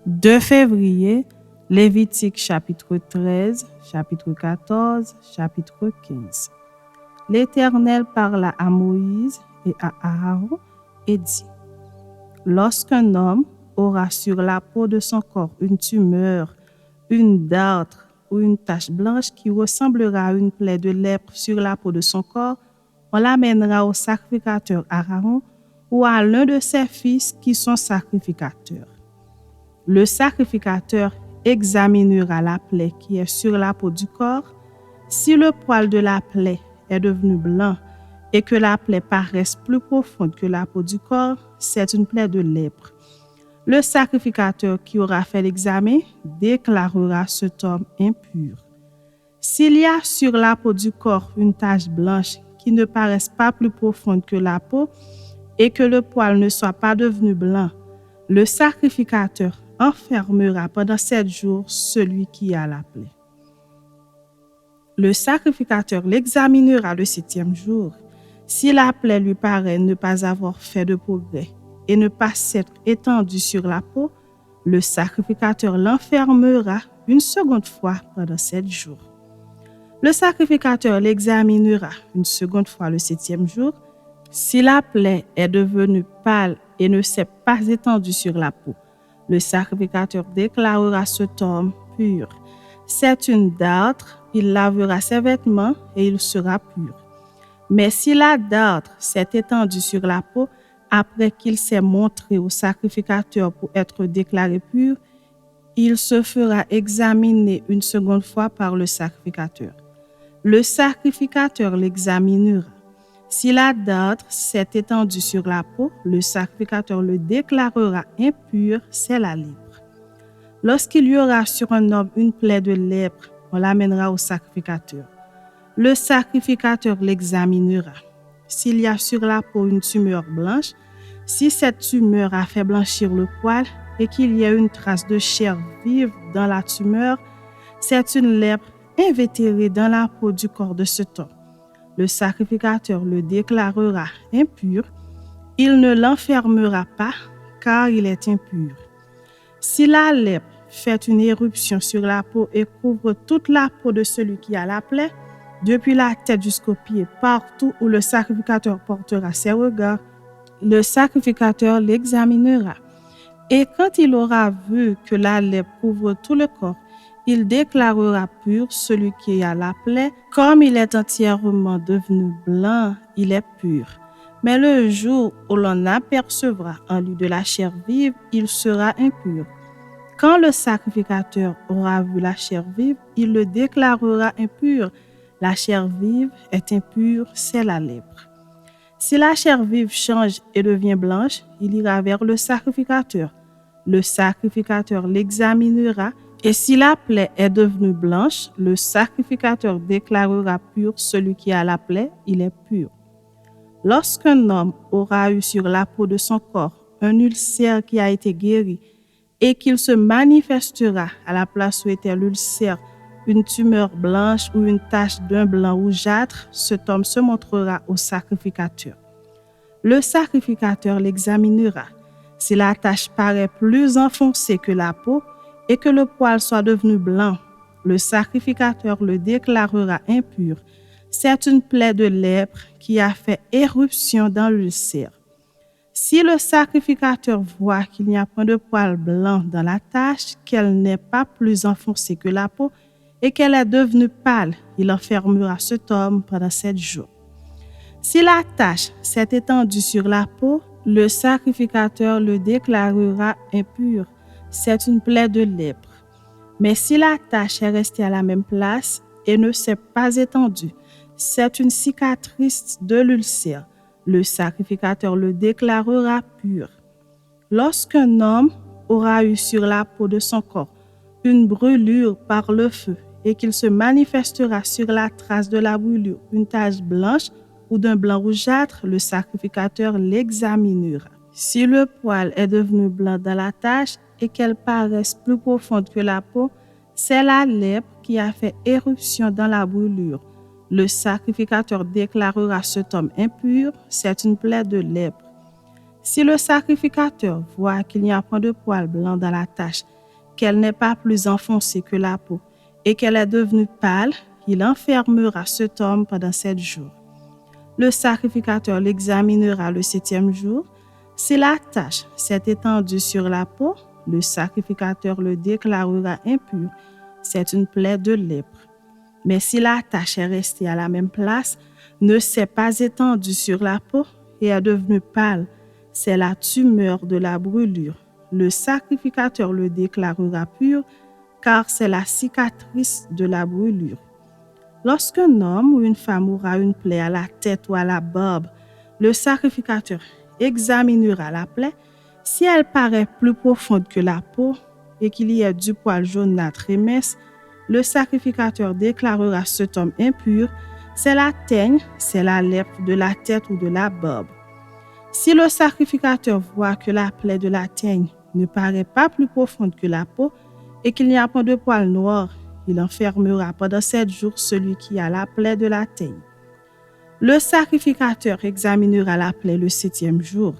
2 février, Lévitique chapitre 13, chapitre 14, chapitre 15. L'Éternel parla à Moïse et à Aaron et dit: Lorsqu'un homme aura sur la peau de son corps une tumeur, une dartre ou une tache blanche qui ressemblera à une plaie de lèpre sur la peau de son corps, on l'amènera au sacrificateur Aaron ou à l'un de ses fils qui sont sacrificateurs. Le sacrificateur examinera la plaie qui est sur la peau du corps. Si le poil de la plaie est devenu blanc et que la plaie paraisse plus profonde que la peau du corps, c'est une plaie de lèpre. Le sacrificateur qui aura fait l'examen déclarera cet homme impur. S'il y a sur la peau du corps une tache blanche qui ne paraisse pas plus profonde que la peau et que le poil ne soit pas devenu blanc, le sacrificateur enfermera pendant 7 jours celui qui a la plaie. Le sacrificateur l'examinera le 7e jour. Si la plaie lui paraît ne pas avoir fait de progrès et ne pas s'être étendue sur la peau, le sacrificateur l'enfermera une seconde fois pendant 7 jours. Le sacrificateur l'examinera une seconde fois le 7e jour. Si la plaie est devenue pâle et ne s'est pas étendue sur la peau, le sacrificateur déclarera cet homme pur. C'est une dartre, il lavera ses vêtements et il sera pur. Mais si la dartre s'est étendue sur la peau après qu'il s'est montré au sacrificateur pour être déclaré pur, il se fera examiner une seconde fois par le sacrificateur. Le sacrificateur l'examinera. Si la dartre s'est étendue sur la peau, le sacrificateur le déclarera impur, c'est la lèpre. Lorsqu'il y aura sur un homme une plaie de lèpre, on l'amènera au sacrificateur. Le sacrificateur l'examinera. S'il y a sur la peau une tumeur blanche, si cette tumeur a fait blanchir le poil et qu'il y a une trace de chair vive dans la tumeur, c'est une lèpre invétérée dans la peau du corps de cet homme. Le sacrificateur le déclarera impur. Il ne l'enfermera pas, car il est impur. Si la lèpre fait une éruption sur la peau et couvre toute la peau de celui qui a la plaie, depuis la tête jusqu'aux pieds, partout où le sacrificateur portera ses regards, le sacrificateur l'examinera. Et quand il aura vu que la lèpre couvre tout le corps, il déclarera pur celui qui a la plaie. Comme il est entièrement devenu blanc, il est pur. Mais le jour où l'on apercevra en lui de la chair vive, il sera impur. Quand le sacrificateur aura vu la chair vive, il le déclarera impur. La chair vive est impure, c'est la lèpre. Si la chair vive change et devient blanche, il ira vers le sacrificateur. Le sacrificateur l'examinera. Et si la plaie est devenue blanche, le sacrificateur déclarera pur celui qui a la plaie, il est pur. Lorsqu'un homme aura eu sur la peau de son corps un ulcère qui a été guéri et qu'il se manifestera à la place où était l'ulcère une tumeur blanche ou une tache d'un blanc rougeâtre, cet homme se montrera au sacrificateur. Le sacrificateur l'examinera. Si la tache paraît plus enfoncée que la peau, et que le poil soit devenu blanc, le sacrificateur le déclarera impur. C'est une plaie de lèpre qui a fait éruption dans l'ulcère. Si le sacrificateur voit qu'il n'y a point de poil blanc dans la tache, qu'elle n'est pas plus enfoncée que la peau et qu'elle est devenue pâle, il enfermera cet homme pendant 7 jours. Si la tache s'est étendue sur la peau, le sacrificateur le déclarera impur. C'est une plaie de lèpre. Mais si la tache est restée à la même place et ne s'est pas étendue, c'est une cicatrice de l'ulcère. Le sacrificateur le déclarera pur. Lorsqu'un homme aura eu sur la peau de son corps une brûlure par le feu et qu'il se manifestera sur la trace de la brûlure une tache blanche ou d'un blanc rougeâtre, le sacrificateur l'examinera. Si le poil est devenu blanc dans la tache et qu'elle paraisse plus profonde que la peau, c'est la lèpre qui a fait éruption dans la brûlure. Le sacrificateur déclarera cet homme impur, c'est une plaie de lèpre. Si le sacrificateur voit qu'il n'y a point de poil blanc dans la tache qu'elle n'est pas plus enfoncée que la peau et qu'elle est devenue pâle, il enfermera cet homme pendant 7 jours. Le sacrificateur l'examinera le 7e jour. Si la tache s'est étendue sur la peau, le sacrificateur le déclarera impur. C'est une plaie de lèpre. Mais si la tache est restée à la même place, ne s'est pas étendue sur la peau et est devenue pâle, c'est la tumeur de la brûlure. Le sacrificateur le déclarera pur, car c'est la cicatrice de la brûlure. Lorsqu'un homme ou une femme aura une plaie à la tête ou à la barbe, le sacrificateur examinera la plaie. Si elle paraît plus profonde que la peau et qu'il y ait du poil jaunâtre et mince, le sacrificateur déclarera cet homme impur. C'est la teigne, c'est la lèpre de la tête ou de la barbe. Si le sacrificateur voit que la plaie de la teigne ne paraît pas plus profonde que la peau et qu'il n'y a pas de poil noir, il enfermera pendant 7 jours celui qui a la plaie de la teigne. Le sacrificateur examinera la plaie le 7e jour.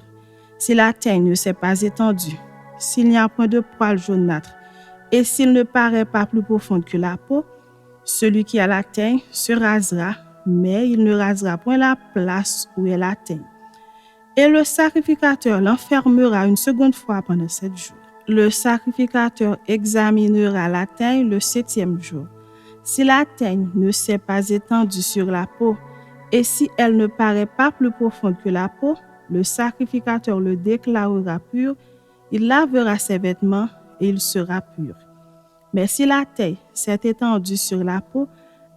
Si la teigne ne s'est pas étendue, s'il n'y a point de poil jaunâtre et s'il ne paraît pas plus profonde que la peau, celui qui a la teigne se rasera, mais il ne rasera point la place où est la teigne. Et le sacrificateur l'enfermera une seconde fois pendant 7 jours. Le sacrificateur examinera la teigne le 7e jour. Si la teigne ne s'est pas étendue sur la peau et si elle ne paraît pas plus profonde que la peau, le sacrificateur le déclarera pur, il lavera ses vêtements et il sera pur. Mais si la teigne s'est étendue sur la peau,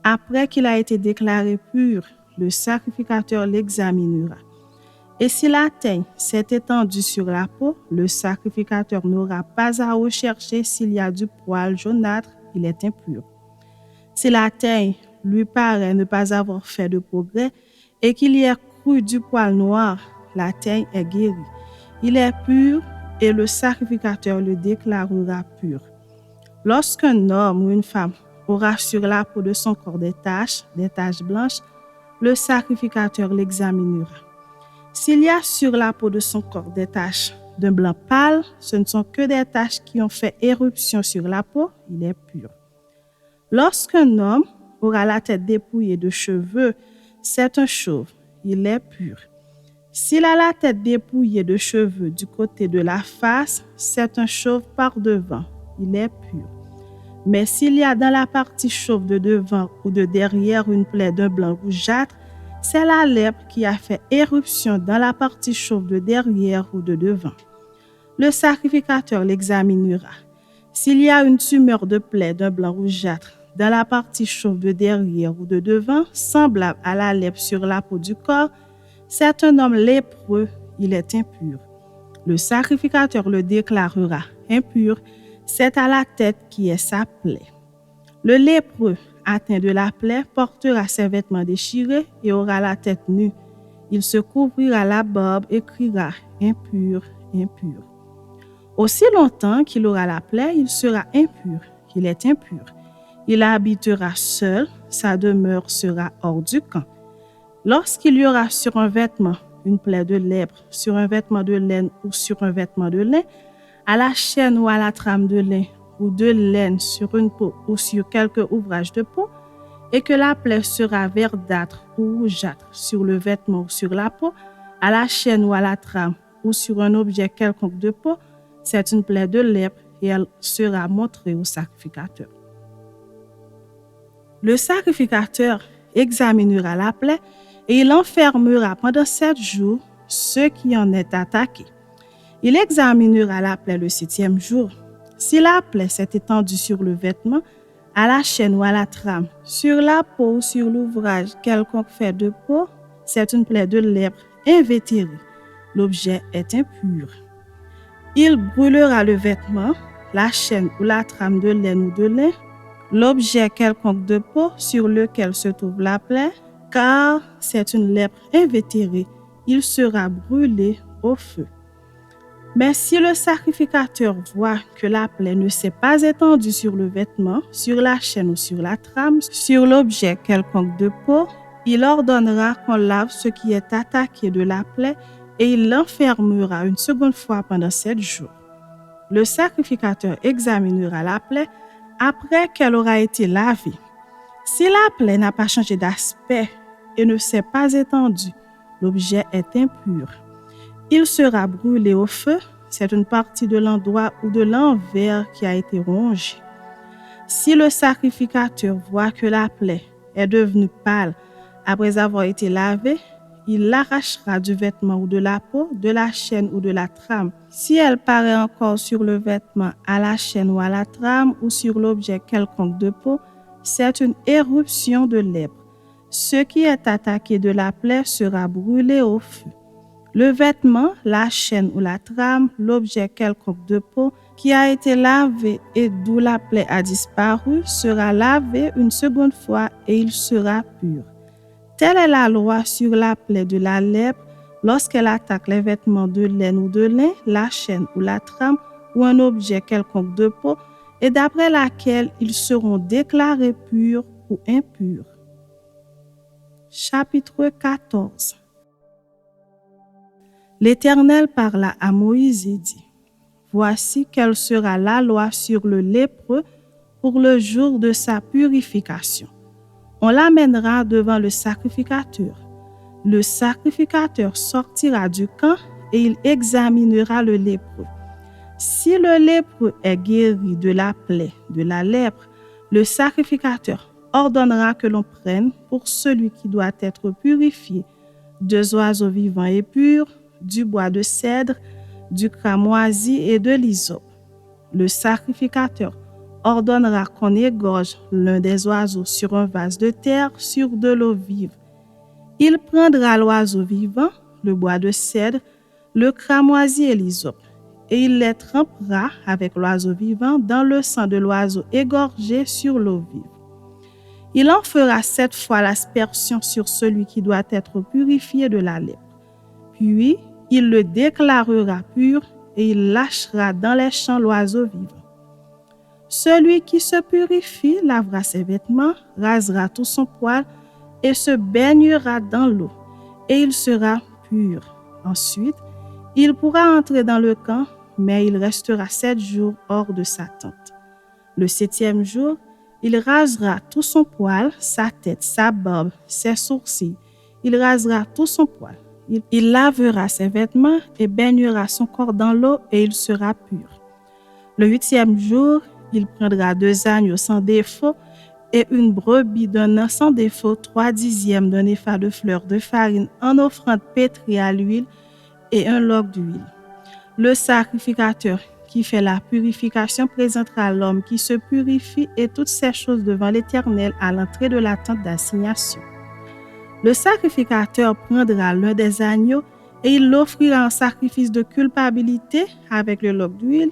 après qu'il a été déclaré pur, le sacrificateur l'examinera. Et si la teigne s'est étendue sur la peau, le sacrificateur n'aura pas à rechercher s'il y a du poil jaunâtre, il est impur. Si la teigne lui paraît ne pas avoir fait de progrès et qu'il y ait cru du poil noir, la teigne est guérie. Il est pur et le sacrificateur le déclarera pur. Lorsqu'un homme ou une femme aura sur la peau de son corps des taches blanches, le sacrificateur l'examinera. S'il y a sur la peau de son corps des taches d'un blanc pâle, ce ne sont que des taches qui ont fait éruption sur la peau, il est pur. Lorsqu'un homme aura la tête dépouillée de cheveux, c'est un chauve, il est pur. S'il a la tête dépouillée de cheveux du côté de la face, c'est un chauve par devant, il est pur. Mais s'il y a dans la partie chauve de devant ou de derrière une plaie d'un blanc rougeâtre, c'est la lèpre qui a fait éruption dans la partie chauve de derrière ou de devant. Le sacrificateur l'examinera. S'il y a une tumeur de plaie d'un blanc rougeâtre dans la partie chauve de derrière ou de devant, semblable à la lèpre sur la peau du corps, c'est un homme lépreux, il est impur. Le sacrificateur le déclarera impur, c'est à la tête qui est sa plaie. Le lépreux atteint de la plaie portera ses vêtements déchirés et aura la tête nue. Il se couvrira la barbe et criera « impur, impur ». Aussi longtemps qu'il aura la plaie, il sera impur, il est impur. Il habitera seul, sa demeure sera hors du camp. Lorsqu'il y aura sur un vêtement une plaie de lèpre, sur un vêtement de laine ou sur un vêtement de lin, à la chaîne ou à la trame de lin, ou de laine sur une peau ou sur quelque ouvrage de peau, et que la plaie sera verdâtre ou rougeâtre sur le vêtement ou sur la peau, à la chaîne ou à la trame ou sur un objet quelconque de peau, c'est une plaie de lèpre et elle sera montrée au sacrificateur. Le sacrificateur examinera la plaie et il enfermera pendant 7 jours ceux qui en est attaqué. Il examinera la plaie le 7e jour. Si la plaie s'est étendue sur le vêtement, à la chaîne ou à la trame, sur la peau ou sur l'ouvrage quelconque fait de peau, c'est une plaie de lèpre invétérée. L'objet est impur. Il brûlera le vêtement, la chaîne ou la trame de laine ou de lin, l'objet quelconque de peau sur lequel se trouve la plaie, car c'est une lèpre invétérée. Il sera brûlé au feu. Mais si le sacrificateur voit que la plaie ne s'est pas étendue sur le vêtement, sur la chaîne ou sur la trame, sur l'objet quelconque de peau, il ordonnera qu'on lave ce qui est attaqué de la plaie et il l'enfermera une seconde fois pendant 7 jours. Le sacrificateur examinera la plaie après qu'elle aura été lavée. Si la plaie n'a pas changé d'aspect et ne s'est pas étendue, l'objet est impur. Il sera brûlé au feu, c'est une partie de l'endroit ou de l'envers qui a été rongée. Si le sacrificateur voit que la plaie est devenue pâle après avoir été lavée, il l'arrachera du vêtement ou de la peau, de la chaîne ou de la trame. Si elle paraît encore sur le vêtement, à la chaîne ou à la trame ou sur l'objet quelconque de peau, c'est une éruption de lèpre. Ce qui est attaqué de la plaie sera brûlé au feu. Le vêtement, la chaîne ou la trame, l'objet quelconque de peau qui a été lavé et d'où la plaie a disparu sera lavé une seconde fois et il sera pur. Telle est la loi sur la plaie de la lèpre lorsqu'elle attaque les vêtements de laine ou de lin, la chaîne ou la trame ou un objet quelconque de peau et d'après laquelle ils seront déclarés purs ou impurs. Chapitre 14. L'Éternel parla à Moïse et dit: Voici quelle sera la loi sur le lépreux pour le jour de sa purification. On l'amènera devant le sacrificateur. Le sacrificateur sortira du camp et il examinera le lépreux. Si le lépreux est guéri de la plaie, de la lèpre, le sacrificateur ordonnera que l'on prenne pour celui qui doit être purifié 2 oiseaux vivants et purs, du bois de cèdre, du cramoisi et de l'hysope. Le sacrificateur ordonnera qu'on égorge l'un des oiseaux sur un vase de terre sur de l'eau vive. Il prendra l'oiseau vivant, le bois de cèdre, le cramoisi et l'hysope, et il les trempera avec l'oiseau vivant dans le sang de l'oiseau égorgé sur l'eau vive. Il en fera 7 fois l'aspersion sur celui qui doit être purifié de la lèpre. Puis, il le déclarera pur et il lâchera dans les champs l'oiseau vivant. Celui qui se purifie lavera ses vêtements, rasera tout son poil et se baignera dans l'eau, et il sera pur. Ensuite, il pourra entrer dans le camp, mais il restera 7 jours hors de sa tente. Le 7e jour, il rasera tout son poil, sa tête, sa barbe, ses sourcils. Il rasera tout son poil. Il lavera ses vêtements et baignera son corps dans l'eau et il sera pur. Le 8e jour, il prendra 2 agneaux sans défaut et une brebis d'un an sans défaut, 3/10 d'un épha de fleur de farine en offrande pétrie à l'huile et un log d'huile. Le sacrificateur qui fait la purification présentera l'homme qui se purifie et toutes ces choses devant l'Éternel à l'entrée de la tente d'assignation. Le sacrificateur prendra l'un des agneaux et il l'offrira en sacrifice de culpabilité avec le log d'huile.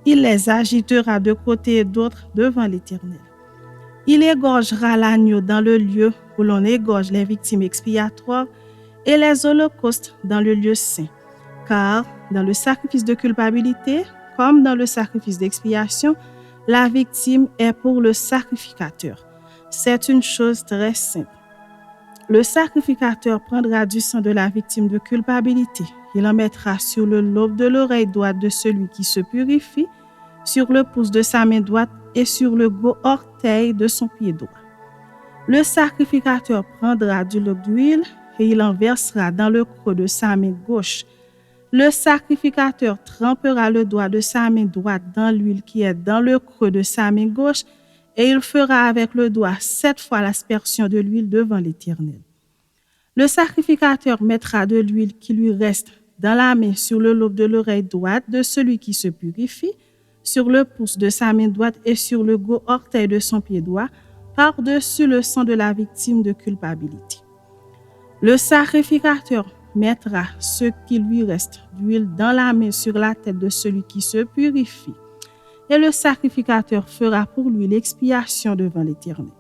Il les agitera de côté et d'autre devant l'Éternel. Il égorgera l'agneau dans le lieu où l'on égorge les victimes expiatoires et les holocaustes dans le lieu saint. Car dans le sacrifice de culpabilité, comme dans le sacrifice d'expiation, la victime est pour le sacrificateur. C'est une chose très simple. Le sacrificateur prendra du sang de la victime de culpabilité. Il en mettra sur le lobe de l'oreille droite de celui qui se purifie, sur le pouce de sa main droite et sur le gros orteil de son pied droit. Le sacrificateur prendra du log d'huile et il en versera dans le creux de sa main gauche. Le sacrificateur trempera le doigt de sa main droite dans l'huile qui est dans le creux de sa main gauche et il fera avec le doigt 7 fois l'aspersion de l'huile devant l'Éternel. Le sacrificateur mettra de l'huile qui lui reste dans la main sur le lobe de l'oreille droite de celui qui se purifie, sur le pouce de sa main droite et sur le gros orteil de son pied droit, par-dessus le sang de la victime de culpabilité. Le sacrificateur mettra ce qui lui reste d'huile dans la main sur la tête de celui qui se purifie. Et le sacrificateur fera pour lui l'expiation devant l'Éternel.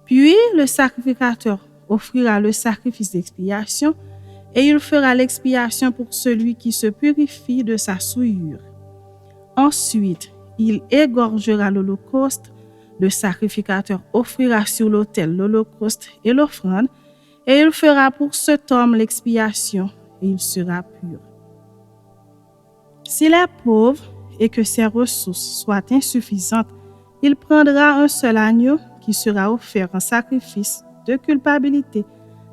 Puis le sacrificateur offrira le sacrifice d'expiation et il fera l'expiation pour celui qui se purifie de sa souillure. Ensuite, il égorgera l'holocauste. Le sacrificateur offrira sur l'autel l'holocauste et l'offrande et il fera pour cet homme l'expiation et il sera pur. S'il est pauvre et que ses ressources soient insuffisantes, il prendra un seul agneau qui sera offert en sacrifice de culpabilité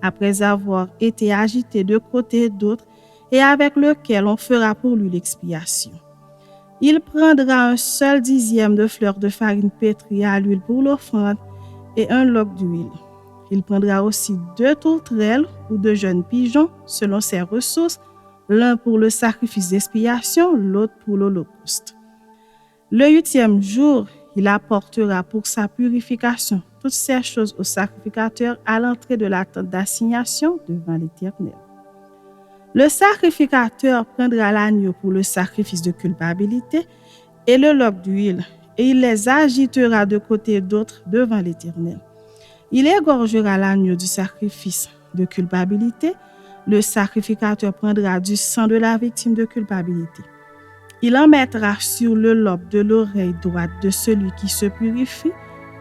après avoir été agité de côté et d'autre et avec lequel on fera pour lui l'expiation. Il prendra un seul dixième de fleur de farine pétrie à l'huile pour l'offrande et un loc d'huile. Il prendra aussi 2 tourterelles ou 2 jeunes pigeons selon ses ressources, l'un pour le sacrifice d'expiation, l'autre pour l'holocauste. Le 8e jour, il apportera pour sa purification toutes ces choses au sacrificateur à l'entrée de la tente d'assignation devant l'Éternel. Le sacrificateur prendra l'agneau pour le sacrifice de culpabilité et le loc d'huile, et il les agitera de côté et d'autre devant l'Éternel. Il égorgera l'agneau du sacrifice de culpabilité. Le sacrificateur prendra du sang de la victime de culpabilité. Il en mettra sur le lobe de l'oreille droite de celui qui se purifie,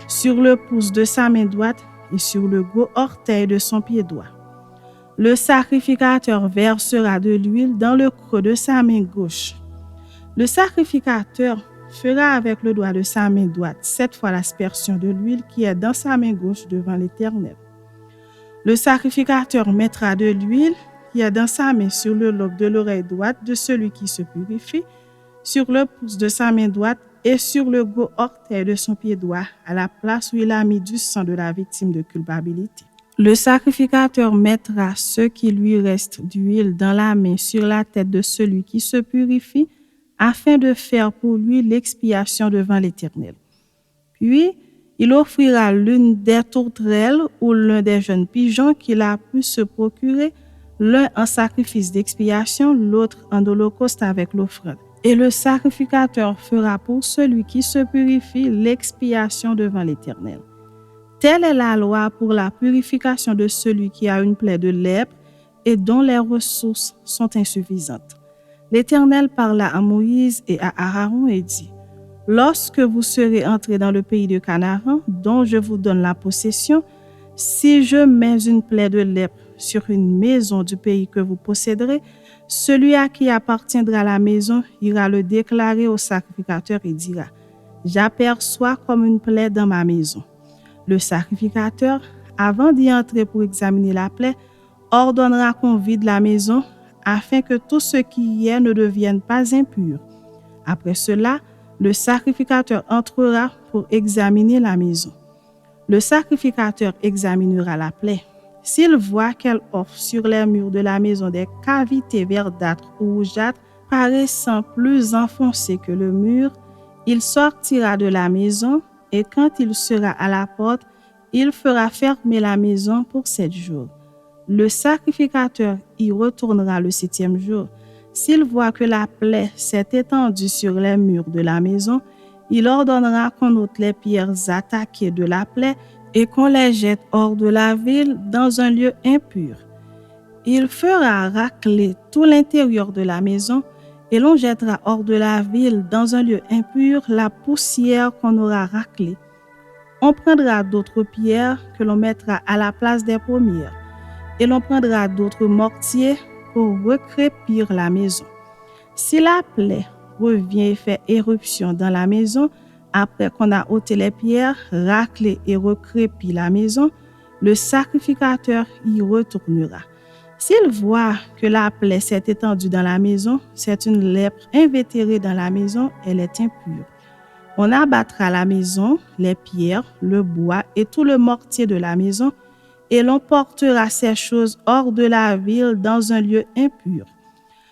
sur le pouce de sa main droite et sur le gros orteil de son pied droit. Le sacrificateur versera de l'huile dans le creux de sa main gauche. Le sacrificateur fera avec le doigt de sa main droite 7 fois l'aspersion de l'huile qui est dans sa main gauche devant l'Éternel. Le sacrificateur mettra de l'huile qui est dans sa main sur le lobe de l'oreille droite de celui qui se purifie, sur le pouce de sa main droite et sur le gros orteil de son pied droit, à la place où il a mis du sang de la victime de culpabilité. Le sacrificateur mettra ce qui lui reste d'huile dans la main sur la tête de celui qui se purifie, afin de faire pour lui l'expiation devant l'Éternel. Puis, il offrira l'une des tourterelles ou l'un des jeunes pigeons qu'il a pu se procurer, l'un en sacrifice d'expiation, l'autre en holocauste avec l'offrande. Et le sacrificateur fera pour celui qui se purifie l'expiation devant l'Éternel. Telle est la loi pour la purification de celui qui a une plaie de lèpre et dont les ressources sont insuffisantes. L'Éternel parla à Moïse et à Aaron et dit: « Lorsque vous serez entrés dans le pays de Canaan, dont je vous donne la possession, si je mets une plaie de lèpre sur une maison du pays que vous posséderez, celui à qui appartiendra la maison ira le déclarer au sacrificateur et dira: « J'aperçois comme une plaie dans ma maison. » Le sacrificateur, avant d'y entrer pour examiner la plaie, ordonnera qu'on vide la maison afin que tout ce qui y est ne devienne pas impur. Après cela, le sacrificateur entrera pour examiner la maison. Le sacrificateur examinera la plaie. S'il voit qu'elle offre sur les murs de la maison des cavités verdâtres ou rougeâtres paraissant plus enfoncées que le mur, il sortira de la maison et quand il sera à la porte, il fera fermer la maison pour 7 jours. Le sacrificateur y retournera le 7e jour. S'il voit que la plaie s'est étendue sur les murs de la maison, il ordonnera qu'on ôte les pierres attaquées de la plaie et qu'on les jette hors de la ville dans un lieu impur. Il fera racler tout l'intérieur de la maison et l'on jettera hors de la ville dans un lieu impur la poussière qu'on aura raclée. On prendra d'autres pierres que l'on mettra à la place des premières et l'on prendra d'autres mortiers pour recrépir la maison. Si la plaie revient et fait éruption dans la maison, après qu'on a ôté les pierres, raclé et recrépi la maison, le sacrificateur y retournera. S'il voit que la plaie s'est étendue dans la maison, c'est une lèpre invétérée dans la maison, elle est impure. On abattra la maison, les pierres, le bois et tout le mortier de la maison, et l'on portera ces choses hors de la ville dans un lieu impur.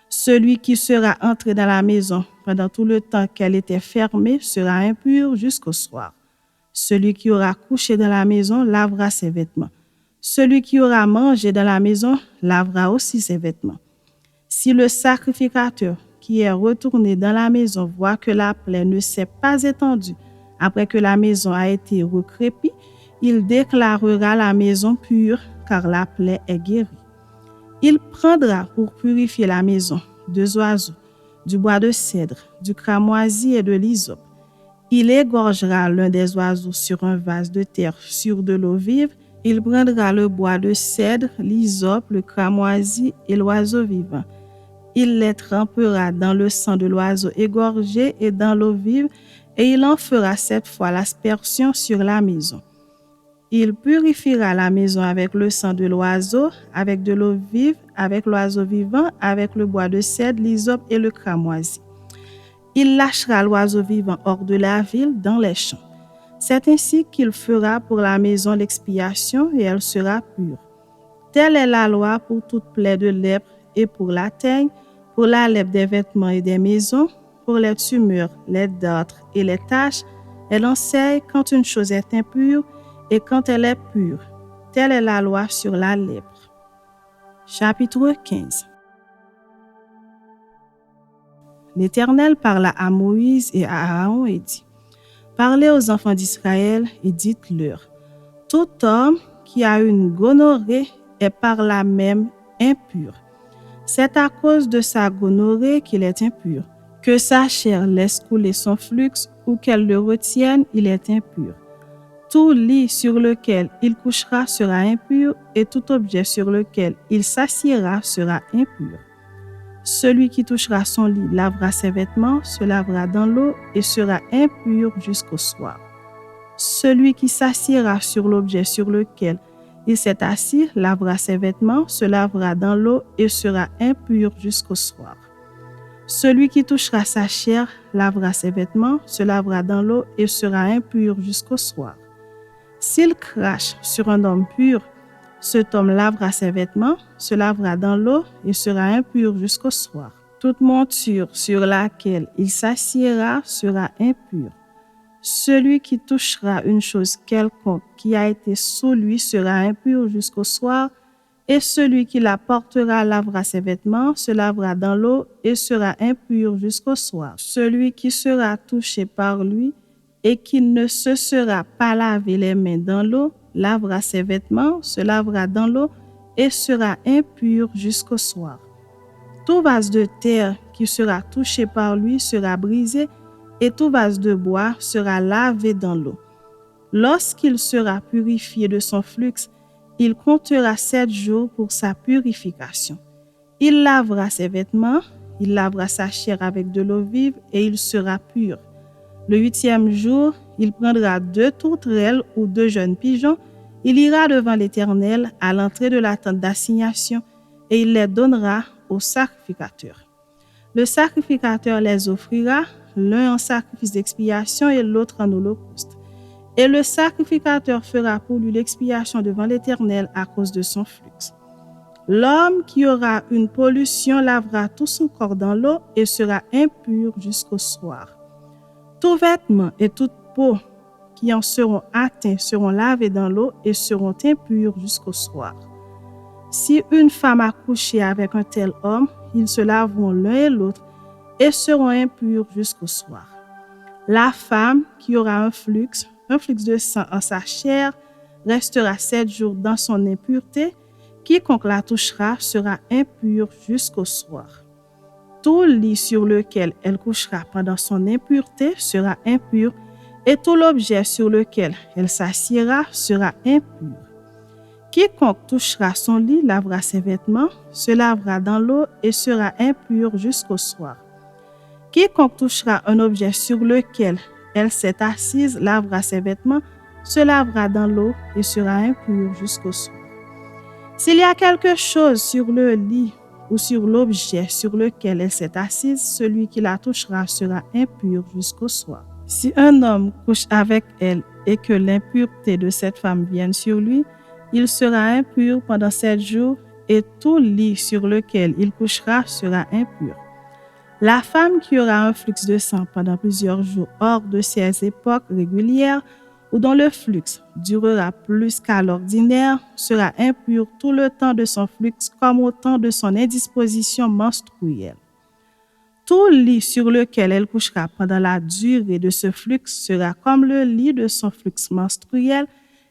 Celui qui sera entré dans la maison pendant tout le temps qu'elle était fermée sera impur jusqu'au soir. Celui qui aura couché dans la maison lavera ses vêtements. Celui qui aura mangé dans la maison lavera aussi ses vêtements. Si le sacrificateur qui est retourné dans la maison voit que la plaie ne s'est pas étendue après que la maison a été recrépie, il déclarera la maison pure car la plaie est guérie. Il prendra pour purifier la maison 2 oiseaux, du bois de cèdre, du cramoisi et de l'hysope. Il égorgera l'un des oiseaux sur un vase de terre sur de l'eau vive. Il prendra le bois de cèdre, l'hysope, le cramoisi et l'oiseau vivant. Il les trempera dans le sang de l'oiseau égorgé et dans l'eau vive, et il en fera 7 fois l'aspersion sur la maison. Il purifiera la maison avec le sang de l'oiseau, avec de l'eau vive, avec l'oiseau vivant, avec le bois de cèdre, l'hysope et le cramoisi. Il lâchera l'oiseau vivant hors de la ville, dans les champs. C'est ainsi qu'il fera pour la maison l'expiation, et elle sera pure. Telle est la loi pour toute plaie de lèpre et pour la teigne, pour la lèpre des vêtements et des maisons, pour les tumeurs, les dartres et les taches. Elle enseigne quand une chose est impure et quand elle est pure. Telle est la loi sur la lèpre. Chapitre 15. L'Éternel parla à Moïse et à Aaron et dit: Parlez aux enfants d'Israël et dites-leur: Tout homme qui a une gonorrhée est par là même impur. C'est à cause de sa gonorrhée qu'il est impur. Que sa chair laisse couler son flux ou qu'elle le retienne, il est impur. Tout lit sur lequel il couchera sera impur, et tout objet sur lequel il s'assiera sera impur. Celui qui touchera son lit lavera ses vêtements, se lavera dans l'eau et sera impur jusqu'au soir. Celui qui s'assiera sur l'objet sur lequel il s'est assis lavera ses vêtements, se lavera dans l'eau et sera impur jusqu'au soir. Celui qui touchera sa chair lavera ses vêtements, se lavera dans l'eau et sera impur jusqu'au soir. S'il crache sur un homme pur, cet homme lavera ses vêtements, se lavera dans l'eau et sera impur jusqu'au soir. Toute monture sur laquelle il s'assiera sera impure. Celui qui touchera une chose quelconque qui a été sous lui sera impur jusqu'au soir, et celui qui la portera lavera ses vêtements, se lavera dans l'eau et sera impur jusqu'au soir. Celui qui sera touché par lui et qui ne se sera pas lavé les mains dans l'eau, lavera ses vêtements, se lavera dans l'eau et sera impur jusqu'au soir. Tout vase de terre qui sera touché par lui sera brisé, et tout vase de bois sera lavé dans l'eau. Lorsqu'il sera purifié de son flux, il comptera 7 jours pour sa purification. Il lavera ses vêtements, il lavera sa chair avec de l'eau vive, et il sera pur. Le 8e jour, il prendra 2 tourterelles ou 2 jeunes pigeons, il ira devant l'Éternel à l'entrée de la tente d'assignation, et il les donnera au sacrificateur. Le sacrificateur les offrira, l'un en sacrifice d'expiation et l'autre en holocauste. Et le sacrificateur fera pour lui l'expiation devant l'Éternel à cause de son flux. L'homme qui aura une pollution lavera tout son corps dans l'eau et sera impur jusqu'au soir. Tout vêtement et toute peau qui en seront atteints seront lavés dans l'eau et seront impurs jusqu'au soir. Si une femme a couché avec un tel homme, ils se laveront l'un et l'autre et seront impurs jusqu'au soir. La femme qui aura un flux de sang en sa chair, restera 7 jours dans son impureté. Quiconque la touchera sera impur jusqu'au soir. Tout lit sur lequel elle couchera pendant son impureté sera impur, et tout l'objet sur lequel elle s'assiera sera impur. Quiconque touchera son lit lavera ses vêtements, se lavera dans l'eau et sera impur jusqu'au soir. Quiconque touchera un objet sur lequel elle s'est assise lavera ses vêtements, se lavera dans l'eau et sera impur jusqu'au soir. S'il y a quelque chose sur le lit ou sur l'objet sur lequel elle s'est assise, celui qui la touchera sera impur jusqu'au soir. Si un homme couche avec elle et que l'impureté de cette femme vienne sur lui, il sera impur pendant 7 jours, et tout lit sur lequel il couchera sera impur. La femme qui aura un flux de sang pendant plusieurs jours hors de ses époques régulières ou dont le flux durera plus qu'à l'ordinaire sera impure tout le temps de son flux comme au temps de son indisposition menstruelle. Tout lit sur lequel elle couchera pendant la durée de ce flux sera comme le lit de son flux menstruel,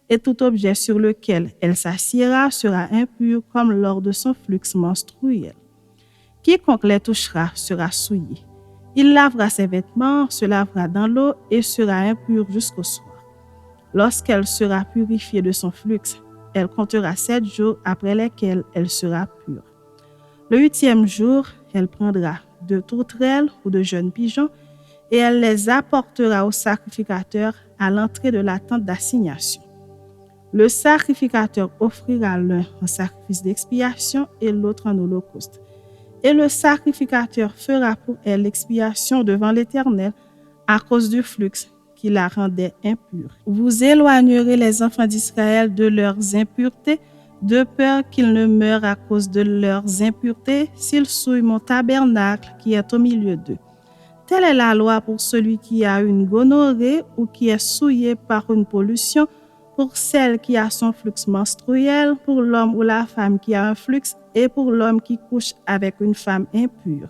et tout objet sur lequel elle s'assiera sera impur comme lors de son flux menstruel. Quiconque les touchera sera souillé. Il lavera ses vêtements, se lavera dans l'eau et sera impur jusqu'au soir. Lorsqu'elle sera purifiée de son flux, elle comptera 7 jours après lesquels elle sera pure. Le 8e jour, elle prendra 2 tourterelles ou de jeunes pigeons et elle les apportera au sacrificateur à l'entrée de la tente d'assignation. Le sacrificateur offrira l'un en sacrifice d'expiation et l'autre en holocauste. Et le sacrificateur fera pour elle l'expiation devant l'Éternel à cause du flux qui la rendait impure. Vous éloignerez les enfants d'Israël de leurs impuretés, de peur qu'ils ne meurent à cause de leurs impuretés s'ils souillent mon tabernacle qui est au milieu d'eux. Telle est la loi pour celui qui a une gonorrhée ou qui est souillé par une pollution, pour celle qui a son flux menstruel, pour l'homme ou la femme qui a un flux et pour l'homme qui couche avec une femme impure.